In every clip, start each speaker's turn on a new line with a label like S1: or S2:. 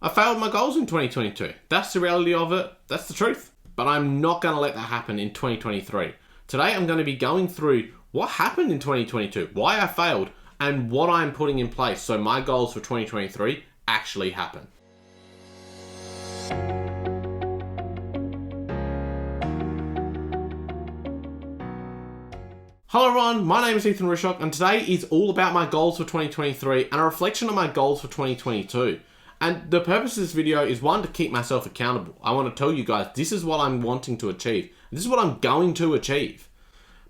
S1: I failed my goals in 2022. That's the reality of it. That's the truth. But I'm not going to let that happen in 2023. Today, I'm going to be going through what happened in 2022, why I failed, and what I'm putting in place so my goals for 2023 actually happen. Hello everyone, my name is Ethan Rushock, and today is all about my goals for 2023 and a reflection on my goals for 2022. And the purpose of this video is one, to keep myself accountable. I want to tell you guys, this is what I'm wanting to achieve. This is what I'm going to achieve.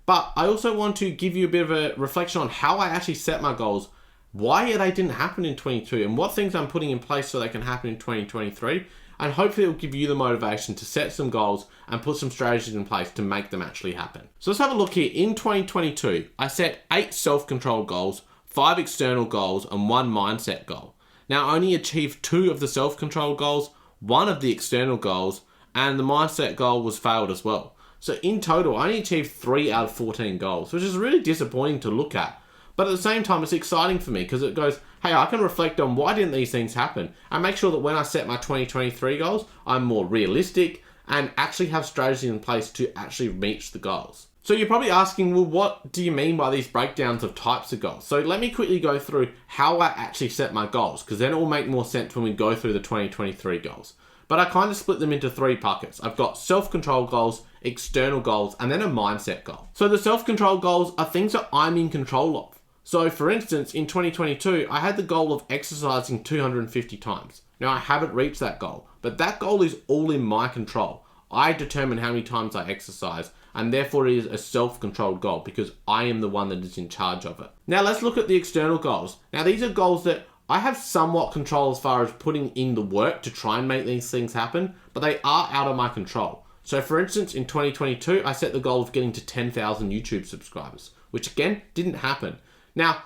S1: But I also want to give you a bit of a reflection on how I actually set my goals, why they didn't happen in 2022, and what things I'm putting in place so they can happen in 2023. And hopefully it will give you the motivation to set some goals and put some strategies in place to make them actually happen. So let's have a look here. In 2022, I set 8 self-control goals, 5 external goals, and 1 mindset goal. Now I only achieved 2 of the self-control goals, 1 of the external goals, and the mindset goal was failed as well. So in total, I only achieved 3 out of 14 goals, which is really disappointing to look at. But at the same time, it's exciting for me because it goes, hey, I can reflect on why didn't these things happen and make sure that when I set my 2023 goals, I'm more realistic and actually have strategy in place to actually reach the goals. So you're probably asking, well, what do you mean by these breakdowns of types of goals? So let me quickly go through how I actually set my goals, because then it will make more sense when we go through the 2023 goals. But I kind of split them into 3 buckets. I've got self-control goals, external goals, and then a mindset goal. So the self-control goals are things that I'm in control of. So for instance, in 2022, I had the goal of exercising 250 times. Now I haven't reached that goal, but that goal is all in my control. I determine how many times I exercise, and therefore it is a self-controlled goal because I am the one that is in charge of it. Now let's look at the external goals. Now these are goals that I have somewhat control as far as putting in the work to try and make these things happen, but they are out of my control. So for instance, in 2022, I set the goal of getting to 10,000 YouTube subscribers, which again, didn't happen. Now,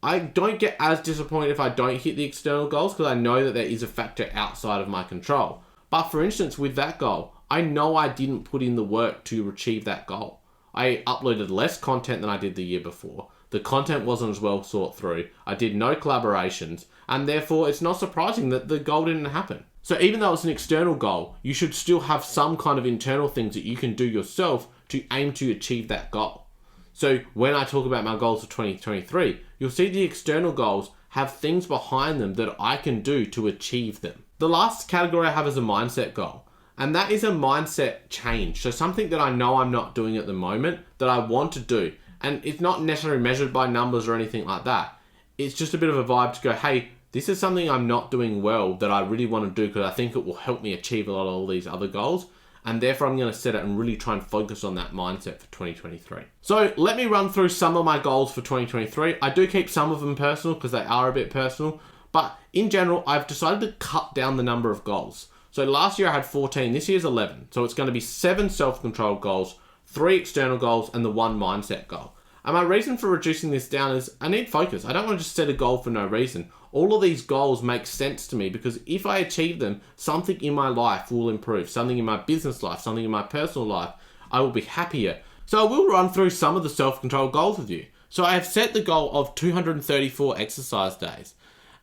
S1: I don't get as disappointed if I don't hit the external goals because I know that there is a factor outside of my control. But for instance, with that goal, I know I didn't put in the work to achieve that goal. I uploaded less content than I did the year before. The content wasn't as well thought through. I did no collaborations, and therefore it's not surprising that the goal didn't happen. So even though it's an external goal, you should still have some kind of internal things that you can do yourself to aim to achieve that goal. So when I talk about my goals for 2023, you'll see the external goals have things behind them that I can do to achieve them. The last category I have is a mindset goal, and that is a mindset change. So something that I know I'm not doing at the moment that I want to do. And it's not necessarily measured by numbers or anything like that. It's just a bit of a vibe to go, hey, this is something I'm not doing well that I really want to do because I think it will help me achieve a lot of all these other goals. And therefore I'm going to set it and really try and focus on that mindset for 2023. So let me run through some of my goals for 2023. I do keep some of them personal because they are a bit personal, but in general, I've decided to cut down the number of goals. So last year I had 14, this year's 11. So it's going to be 7 self-control goals, 3 external goals, and the 1 mindset goal. And my reason for reducing this down is I need focus. I don't want to just set a goal for no reason. All of these goals make sense to me because if I achieve them, something in my life will improve. Something in my business life, something in my personal life, I will be happier. So I will run through some of the self-control goals with you. So I have set the goal of 234 exercise days.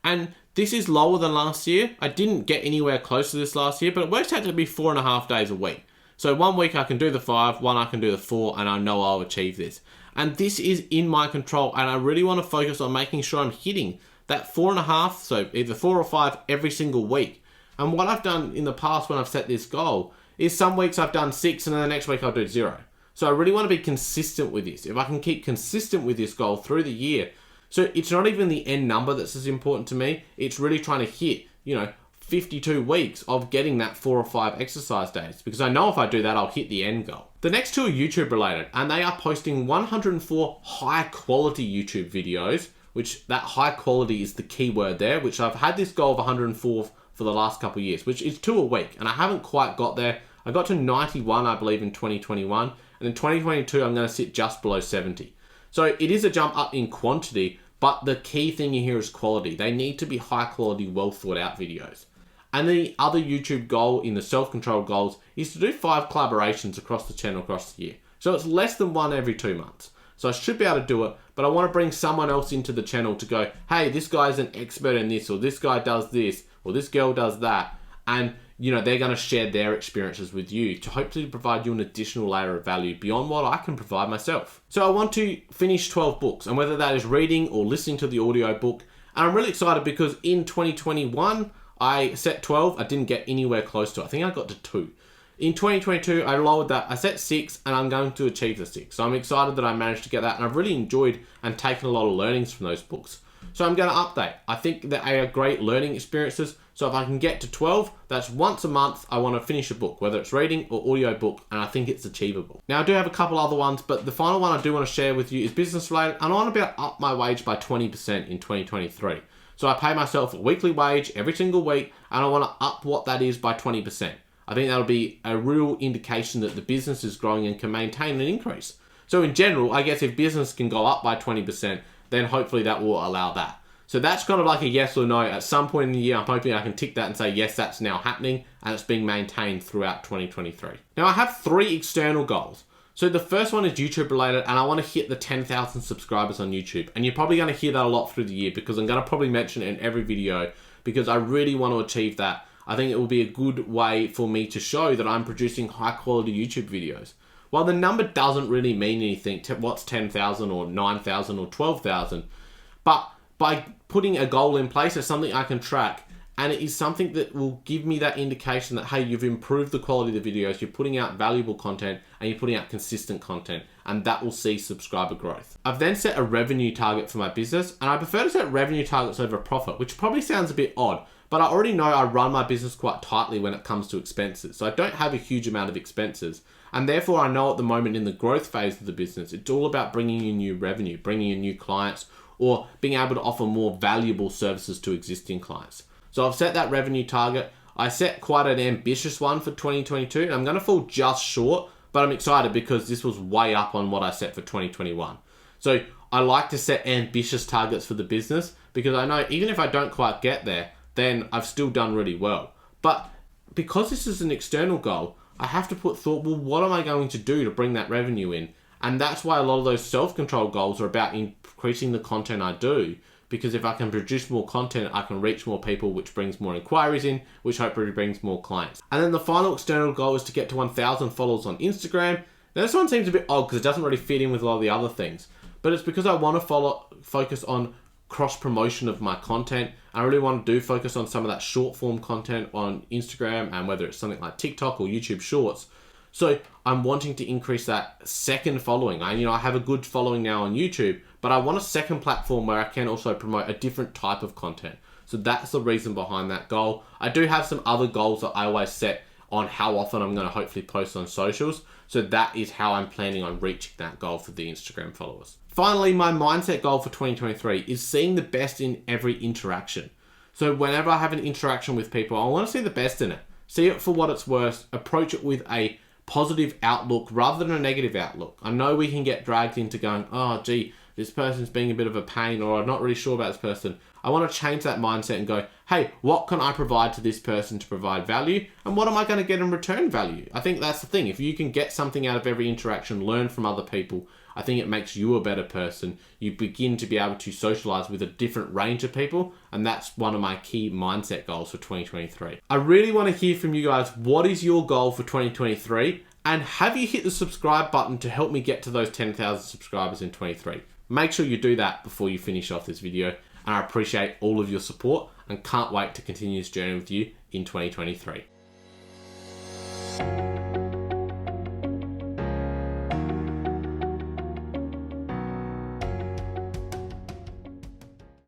S1: And this is lower than last year. I didn't get anywhere close to this last year, but it works out to be 4.5 days a week. So one week I can do the 5, one I can do the 4, and I know I'll achieve this. And this is in my control, and I really want to focus on making sure I'm hitting that 4.5, so either 4 or 5 every single week. And what I've done in the past when I've set this goal is some weeks I've done 6 and then the next week I'll do 0. So I really want to be consistent with this. If I can keep consistent with this goal through the year, so it's not even the end number that's as important to me, it's really trying to hit, 52 weeks of getting that 4 or 5 exercise days, because I know if I do that, I'll hit the end goal. The next 2 are YouTube related, and they are posting 104 high quality YouTube videos, which that high quality is the key word there, which I've had this goal of 104 for the last couple of years, which is 2 a week, and I haven't quite got there. I got to 91, I believe, in 2021, and in 2022, I'm going to sit just below 70. So it is a jump up in quantity, but the key thing here is quality. They need to be high quality, well thought out videos. And the other YouTube goal in the self-control goals is to do 5 collaborations across the channel across the year. So it's less than 1 every 2 months. So I should be able to do it, but I want to bring someone else into the channel to go, hey, this guy's an expert in this, or this guy does this. or this girl does that, and they're going to share their experiences with you to hopefully provide you an additional layer of value beyond what I can provide myself. So I want to finish 12 books, and whether that is reading or listening to the audio book. And I'm really excited because in 2021, I set 12. I didn't get anywhere close to it. I think I got to 2. In 2022, I lowered that. I set 6, and I'm going to achieve the 6. So I'm excited that I managed to get that, and I've really enjoyed and taken a lot of learnings from those books. So I'm going to update. I think that they are great learning experiences. So if I can get to 12, that's once a month I want to finish a book, whether it's reading or audio book, and I think it's achievable. Now I do have a couple other ones, but the final one I do want to share with you is business related, and I want to up my wage by 20% in 2023. So I pay myself a weekly wage every single week, and I want to up what that is by 20%. I think that'll be a real indication that the business is growing and can maintain an increase. So in general, I guess if business can go up by 20%, then hopefully that will allow that. So that's kind of like a yes or no. At some point in the year, I'm hoping I can tick that and say, yes, that's now happening, and it's being maintained throughout 2023. Now I have 3 external goals. So the first one is YouTube related, and I want to hit the 10,000 subscribers on YouTube. And you're probably going to hear that a lot through the year because I'm going to probably mention it in every video because I really want to achieve that. I think it will be a good way for me to show that I'm producing high quality YouTube videos. While the number doesn't really mean anything to what's 10,000 or 9,000 or 12,000, but by putting a goal in place, it's something I can track, and it is something that will give me that indication that, hey, you've improved the quality of the videos, you're putting out valuable content, and you're putting out consistent content, and that will see subscriber growth. I've then set a revenue target for my business, and I prefer to set revenue targets over profit, which probably sounds a bit odd, but I already know I run my business quite tightly when it comes to expenses. So I don't have a huge amount of expenses, and therefore I know at the moment in the growth phase of the business, it's all about bringing in new revenue, bringing in new clients, or being able to offer more valuable services to existing clients. So I've set that revenue target. I set quite an ambitious one for 2022, and I'm going to fall just short, but I'm excited because this was way up on what I set for 2021. So I like to set ambitious targets for the business because I know even if I don't quite get there, then I've still done really well. But because this is an external goal, I have to put thought, well, what am I going to do to bring that revenue in? And that's why a lot of those self-control goals are about increasing the content I do, because if I can produce more content, I can reach more people, which brings more inquiries in, which hopefully brings more clients. And then the final external goal is to get to 1,000 followers on Instagram. Now this one seems a bit odd because it doesn't really fit in with a lot of the other things, but it's because I want to focus on cross-promotion of my content. I really want to focus on some of that short-form content on Instagram, and whether it's something like TikTok or YouTube Shorts. So I'm wanting to increase that second following. I have a good following now on YouTube, but I want a second platform where I can also promote a different type of content. So that's the reason behind that goal. I do have some other goals that I always set on how often I'm going to hopefully post on socials. So that is how I'm planning on reaching that goal for the Instagram followers. Finally, my mindset goal for 2023 is seeing the best in every interaction. So whenever I have an interaction with people, I want to see the best in it. See it for what it's worth, approach it with a positive outlook rather than a negative outlook. I know we can get dragged into going, oh gee, this person's being a bit of a pain, or I'm not really sure about this person. I want to change that mindset and go, hey, what can I provide to this person to provide value? And what am I going to get in return value? I think that's the thing. If you can get something out of every interaction, learn from other people, I think it makes you a better person. You begin to be able to socialize with a different range of people. And that's one of my key mindset goals for 2023. I really want to hear from you guys. What is your goal for 2023? And have you hit the subscribe button to help me get to those 10,000 subscribers in 23? Make sure you do that before you finish off this video. And I appreciate all of your support and can't wait to continue this journey with you in 2023.